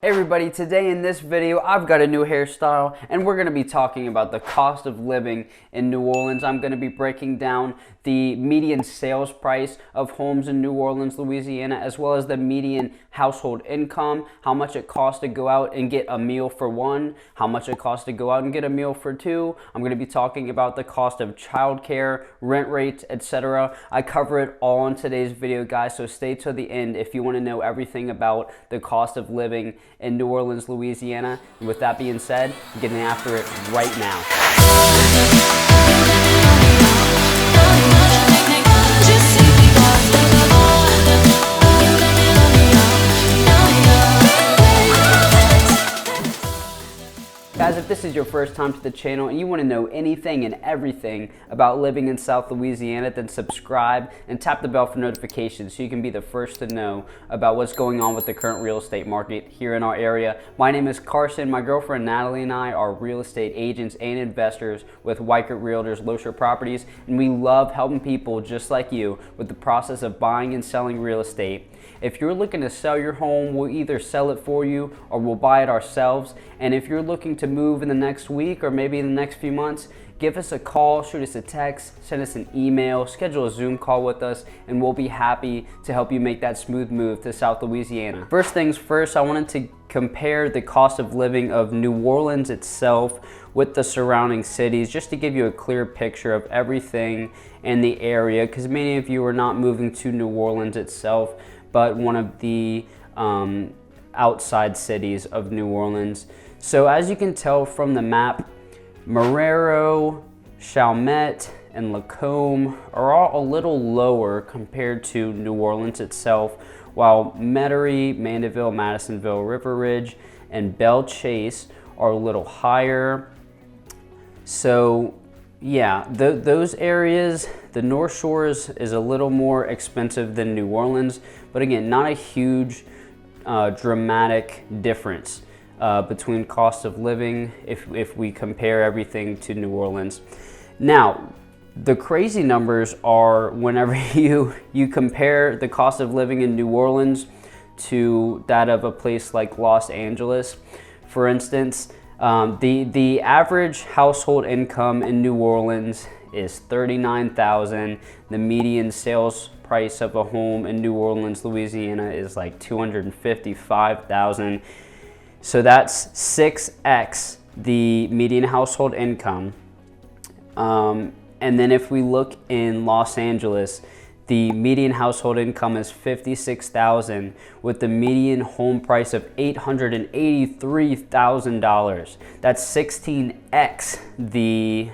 Hey everybody, today in this video I've got a new hairstyle and we're going to be talking about the cost of living in New Orleans. I'm going to be breaking down the median sales price of homes in New Orleans, Louisiana, as well as the median household income, how much it costs to go out and get a meal for one, how much it costs to go out and get a meal for two. I'm going to be talking about the cost of childcare, rent rates, etc. I cover it all in today's video, guys, so stay to the end if you want to know everything about the cost of living in New Orleans, Louisiana. And with that being said, I'm getting after it right now. Guys, if this is your first time to the channel and you want to know anything and everything about living in South Louisiana, then subscribe and tap the bell for notifications so you can be the first to know about what's going on with the current real estate market here in our area. My name is Carson. My girlfriend Natalie and I are real estate agents and investors with Weichert Realtors Loescher Properties, and we love helping people just like you with the process of buying and selling real estate. If you're looking to sell your home, we'll either sell it for you or we'll buy it ourselves. And if you're looking to move in the next week or maybe in the next few months, give us a call, shoot us a text, send us an email, schedule a Zoom call with us, and we'll be happy to help you make that smooth move to South Louisiana. First things first, I wanted to compare the cost of living of New Orleans itself with the surrounding cities, just to give you a clear picture of everything in the area, because many of you are not moving to New Orleans itself, but one of the outside cities of New Orleans. So as you can tell from the map, Marrero, Chalmette, and Lacombe are all a little lower compared to New Orleans itself, while Metairie, Mandeville, Madisonville, River Ridge, and Belle Chasse are a little higher. So yeah, those areas, the North Shores is a little more expensive than New Orleans, but again, not a huge dramatic difference between cost of living if we compare everything to New Orleans. Now, the crazy numbers are whenever you compare the cost of living in New Orleans to that of a place like Los Angeles, for instance. The average household income in New Orleans is $39,000. The median sales price of a home in New Orleans, Louisiana is like $255,000. So that's 6x the median household income. And then if we look in Los Angeles, the median household income is $56,000 with the median home price of $883,000. That's 16x the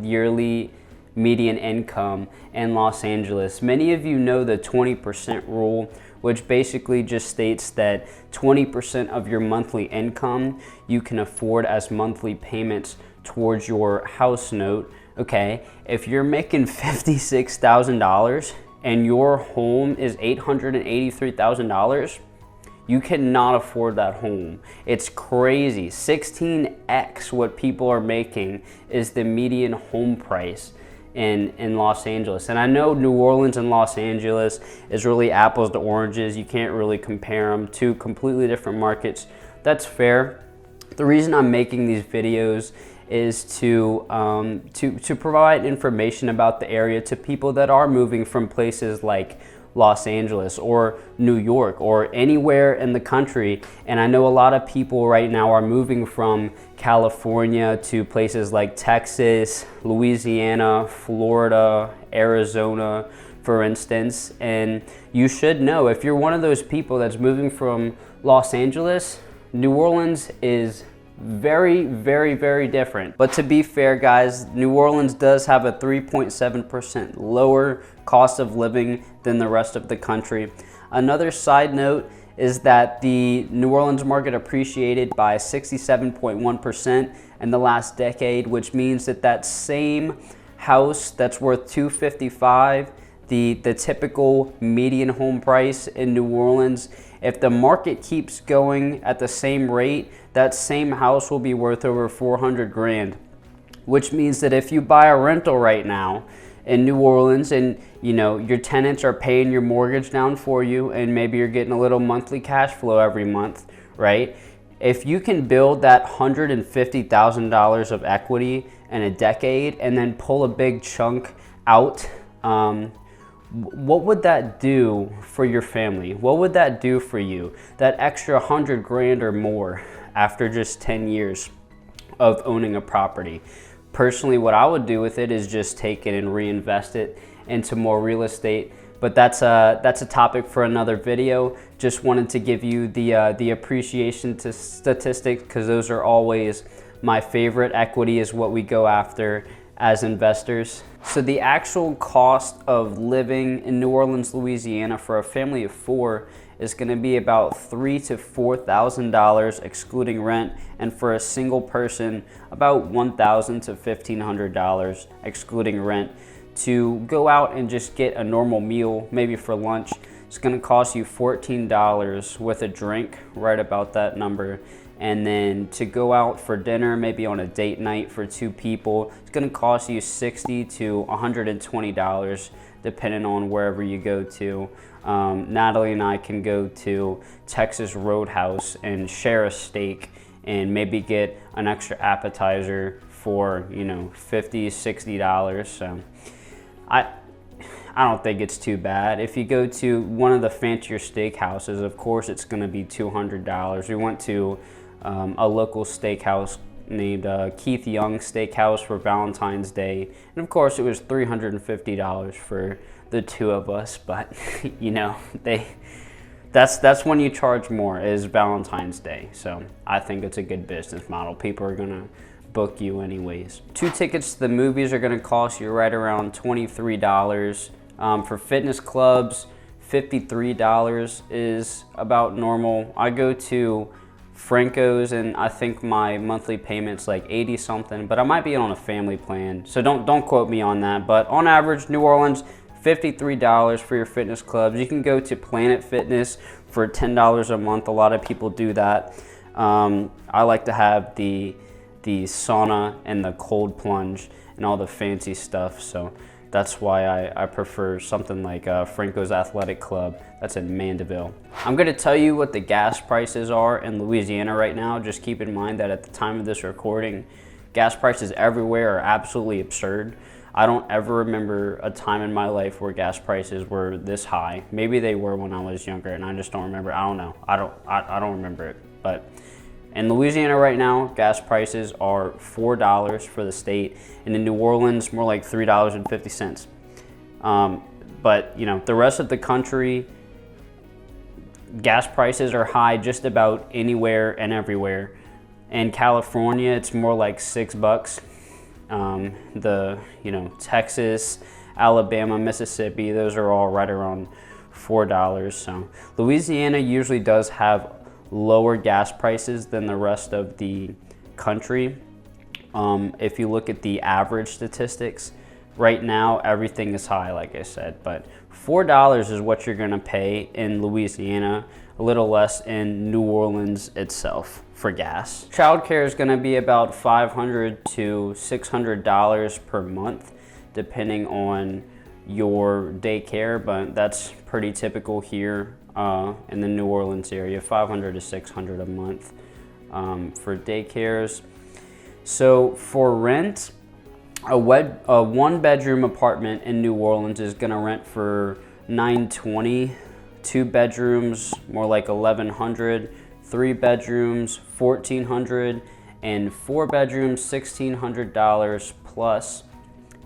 yearly median income in Los Angeles. Many of you know the 20% rule, which basically just states that 20% of your monthly income you can afford as monthly payments towards your house note. Okay, if you're making $56,000 and your home is $883,000, you cannot afford that home. It's crazy. 16x what people are making is the median home price in Los Angeles. And I know New Orleans and Los Angeles is really apples to oranges. You can't really compare them, to completely different markets. That's fair. The reason I'm making these videos is to provide information about the area to people that are moving from places like Los Angeles or New York or anywhere in the country. And I know a lot of people right now are moving from California to places like Texas, Louisiana, Florida, Arizona, for instance. And you should know, if you're one of those people that's moving from Los Angeles, New Orleans is very, very, very different. But to be fair, guys, New Orleans does have a 3.7% lower cost of living than the rest of the country. Another side note is that the New Orleans market appreciated by 67.1% in the last decade, which means that that same house that's worth $255,000, the typical median home price in New Orleans, if the market keeps going at the same rate, that same house will be worth over $400,000, which means that if you buy a rental right now in New Orleans and your tenants are paying your mortgage down for you and maybe you're getting a little monthly cash flow every month, right? If you can build that $150,000 of equity in a decade and then pull a big chunk out, what would that do for your family? What would that do for you? That extra 100 grand or more after just 10 years of owning a property. Personally, what I would do with it is just take it and reinvest it into more real estate. But that's a topic for another video. Just wanted to give you the appreciation to statistics, because those are always my favorite. Equity is what we go after as investors. So the actual cost of living in New Orleans, Louisiana for a family of 4 is going to be about $3,000 to $4,000 excluding rent, and for a single person about $1,000 to $1,500 excluding rent. To go out and just get a normal meal, maybe for lunch, it's going to cost you $14 with a drink, right about that number. And then to go out for dinner, maybe on a date night for 2 people, it's going to cost you $60 to $120 depending on wherever you go to. Natalie and I can go to Texas Roadhouse and share a steak and maybe get an extra appetizer for, $50, $60. So I don't think it's too bad. If you go to one of the fancier steakhouses, of course it's going to be $200. We went to a local steakhouse named Keith Young Steakhouse for Valentine's Day, and of course it was $350 for the 2 of us. But that's when you charge more, is Valentine's Day. So I think it's a good business model. People are gonna book you anyways. 2 tickets to the movies are going to cost you right around $23. For fitness clubs, $53 is about normal. I go to Franco's and I think my monthly payment's like 80 something, but I might be on a family plan, so don't quote me on that. But on average, New Orleans, $53 for your fitness clubs. You can go to Planet Fitness for $10 a month. A lot of people do that. I like to have the sauna and the cold plunge and all the fancy stuff, so that's why I prefer something like Franco's Athletic Club. That's in Mandeville. I'm going to tell you what the gas prices are in Louisiana right now. Just keep in mind that at the time of this recording, gas prices everywhere are absolutely absurd. I don't ever remember a time in my life where gas prices were this high. Maybe they were when I was younger and I just don't remember. I don't know. I don't remember it. But in Louisiana right now, gas prices are $4 for the state, and in New Orleans, more like $3.50. But the rest of the country, gas prices are high just about anywhere and everywhere. In California, it's more like $6. Texas, Alabama, Mississippi, those are all right around $4. So Louisiana usually does have lower gas prices than the rest of the country. If you look at the average statistics, right now everything is high, like I said, but $4 is what you're going to pay in Louisiana, a little less in New Orleans itself for gas. Childcare is going to be about $500 to $600 per month, depending on your daycare, but that's pretty typical here in the New Orleans area, $500 to $600 a month for daycares. So for rent, a 1-bedroom apartment in New Orleans is going to rent for $920. 2 bedrooms, more like $1,100. 3 bedrooms, $1,400, and 4 bedrooms, $1,600 plus.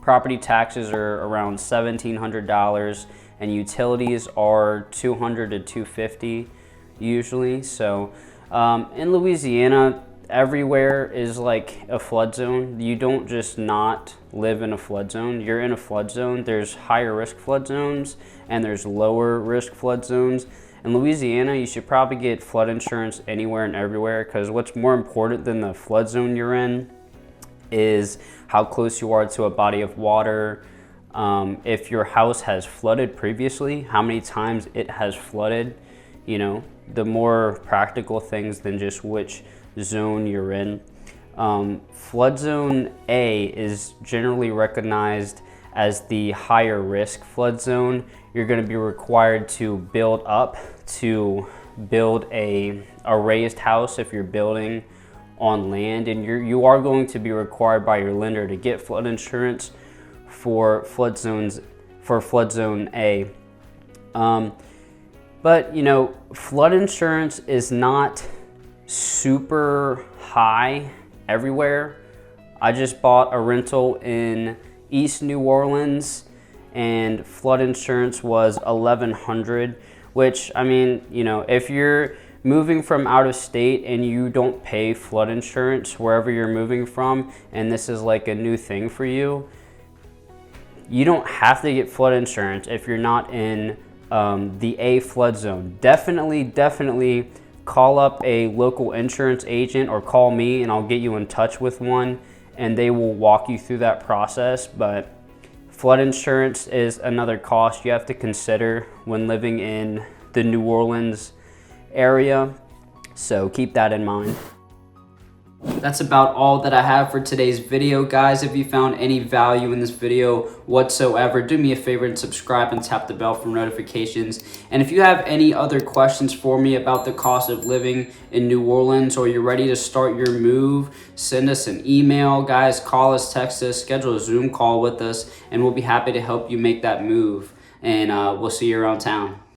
Property taxes are around $1,700, and utilities are $200 to $250 usually. So in Louisiana, everywhere is like a flood zone. You don't just not live in a flood zone. You're in a flood zone. There's higher risk flood zones and there's lower risk flood zones. In Louisiana, you should probably get flood insurance anywhere and everywhere, because what's more important than the flood zone you're in is how close you are to a body of water. If your house has flooded previously, how many times it has flooded, the more practical things than just which zone you're in. Flood zone A is generally recognized as the higher risk flood zone. You're going to be required to build up to build a raised house if you're building on land, and you are going to be required by your lender to get flood insurance for flood zone A. But you know, flood insurance is not super high everywhere. I just bought a rental in East New Orleans and flood insurance was $1,100, which, I mean, you know, if you're moving from out of state and you don't pay flood insurance wherever you're moving from, and this is like a new thing for you, you don't have to get flood insurance if you're not in the A flood zone. Definitely call up a local insurance agent or call me and I'll get you in touch with one and they will walk you through that process. But flood insurance is another cost you have to consider when living in the New Orleans area, so keep that in mind. That's about all that I have for today's video, guys. If you found any value in this video whatsoever, do me a favor and subscribe and tap the bell for notifications. And if you have any other questions for me about the cost of living in New Orleans, or you're ready to start your move, send us an email, guys, call us, text us, schedule a Zoom call with us, and we'll be happy to help you make that move. And we'll see you around town.